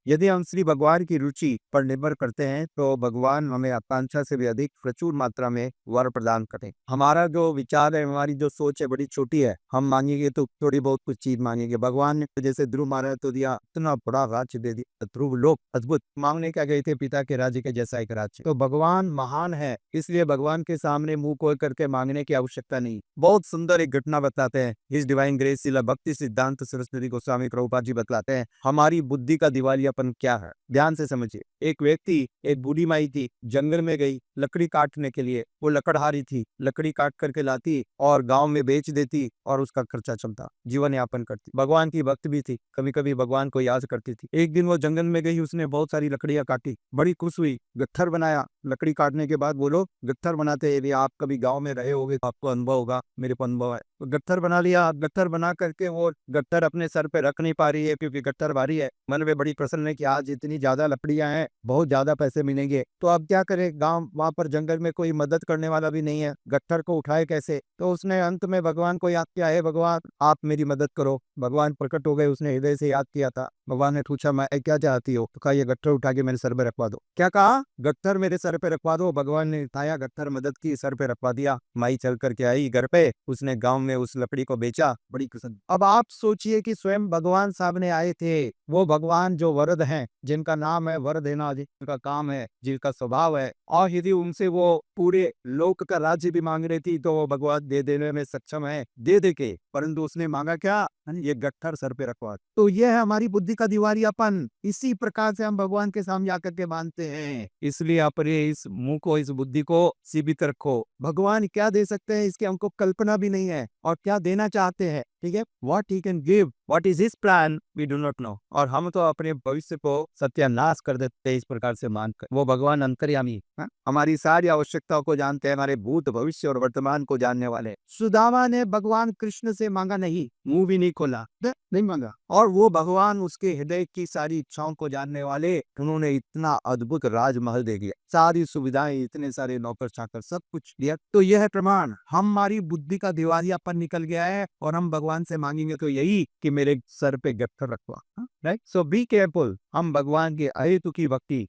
यदि हम श्री भगवान की रुचि पर निर्भर करते हैं तो भगवान हमें आकांक्षा से भी अधिक प्रचुर मात्रा में वर प्रदान करें। हमारा जो विचार है, हमारी जो सोच है बड़ी छोटी है। हम मांगेंगे तो थोड़ी बहुत कुछ चीज मांगेंगे। भगवान ने जैसे ध्रुव महाराज तो दिया, इतना बड़ा राज्य दे दिया। ध्रुव लोग अद्भुत, मांगने क्या गए थे, पिता के राज्य के जैसा एक राज्य। तो भगवान महान है, इसलिए भगवान के सामने मुंह खोल करके मांगने की आवश्यकता नहीं। बहुत सुंदर एक घटना बताते हैं इस डिवाइन ग्रेस शिला भक्ति सिद्धांत सरस्वती गोस्वामी प्रभुपाद जी बतलाते हैं हमारी बुद्धि का दिवालियापन क्या है। ध्यान से समझिए। एक व्यक्ति, एक बूढ़ी माई थी, जंगल में गई लकड़ी काटने के लिए। वो लकड़हारी थी, लकड़ी काट करके लाती और गांव में बेच देती और उसका खर्चा चलता, जीवन यापन करती। भगवान की भक्त भी थी, कभी कभी भगवान को याद करती थी। एक दिन वो जंगल में गई, उसने बहुत सारी लकड़ियां काटी, बड़ी खुश हुई, गट्ठर बनाया। लकड़ी काटने के बाद वो लोग गट्ठर बनाते हैं। यदि आप कभी गांव में रहे होगे तो आपको अनुभव होगा, मेरे को अनुभव है। तो गट्ठर बना लिया। गट्ठर बना करके वो गट्ठर अपने सर पे रख नहीं पा रही है क्योंकि गट्ठर भारी है। मन में बड़ी प्रसन्न है कि आज इतनी ज्यादा लकड़ियां हैं, बहुत ज्यादा पैसे मिलेंगे। तो अब क्या करे, गांव वहां पर जंगल में कोई मदद करने वाला भी नहीं है, गट्ठर को उठाए कैसे। तो उसने अंत में भगवान को याद किया, है भगवान आप मेरी मदद करो। भगवान प्रकट हो गए, उसने हृदय से याद किया था। भगवान ने पूछा मैं क्या चाहती हो, तो कहा ये गट्ठर उठा के मेरे सर पे रखवा दो। क्या कहा, गट्ठर मेरे सर पे रखवा दो। भगवान ने उठाया गट्ठर, मदद की, सर पे रखवा दिया। माई चल करके आई घर पे, उसने गांव में उस लकड़ी को बेचा, बड़ी पसंद। अब आप सोचिए कि स्वयं भगवान सामने आए थे, वो भगवान जो वरद हैं, जिनका नाम है वर देना, जिनका काम है, जिनका स्वभाव है, और यदि उनसे वो पूरे लोक का राज्य भी मांग रही थी तो वो भगवान दे देने में सक्षम है, दे दे के। परंतु उसने मांगा क्या, ये गट्ठर सर पे रखवा। तो यह है हमारी बुद्धि का दिवालियापन। इसी प्रकार से हम भगवान के सामने आकर के मानते हैं। इसलिए अपने इस मुंह को, इस बुद्धि को सीमित रखो। भगवान क्या दे सकते हैं इसकी हमको कल्पना भी नहीं है, और क्या देना चाहते हैं, ठीक है, what he can give, what is his plan, we do not know. और हम तो अपने भविष्य को सत्यानाश कर देते हैं इस प्रकार से मानकर। वो भगवान अंतर्यामी है, हमारी सारी आवश्यकताओं को जानते हैं, हमारे भूत भविष्य और वर्तमान को जानने वाले। सुदामा ने भगवान कृष्ण से मांगा नहीं, मुंह भी नहीं खोला, नहीं मांगा, और वो भगवान उसके हृदय की सारी इच्छाओं को जानने वाले, उन्होंने इतना अद्भुत राजमहल दे दिया, सारी सुविधाएं, इतने सारे नौकर चाकर, सब कुछ दिया। तो यह है प्रमाण, हमारी बुद्धि का दिवालियापन निकल गया है, और हम भगवान से मांगेंगे तो यही कि मेरे सर पे गट्ठर रखवा। Right, so be careful. हम भगवान के अहेतु की भक्ति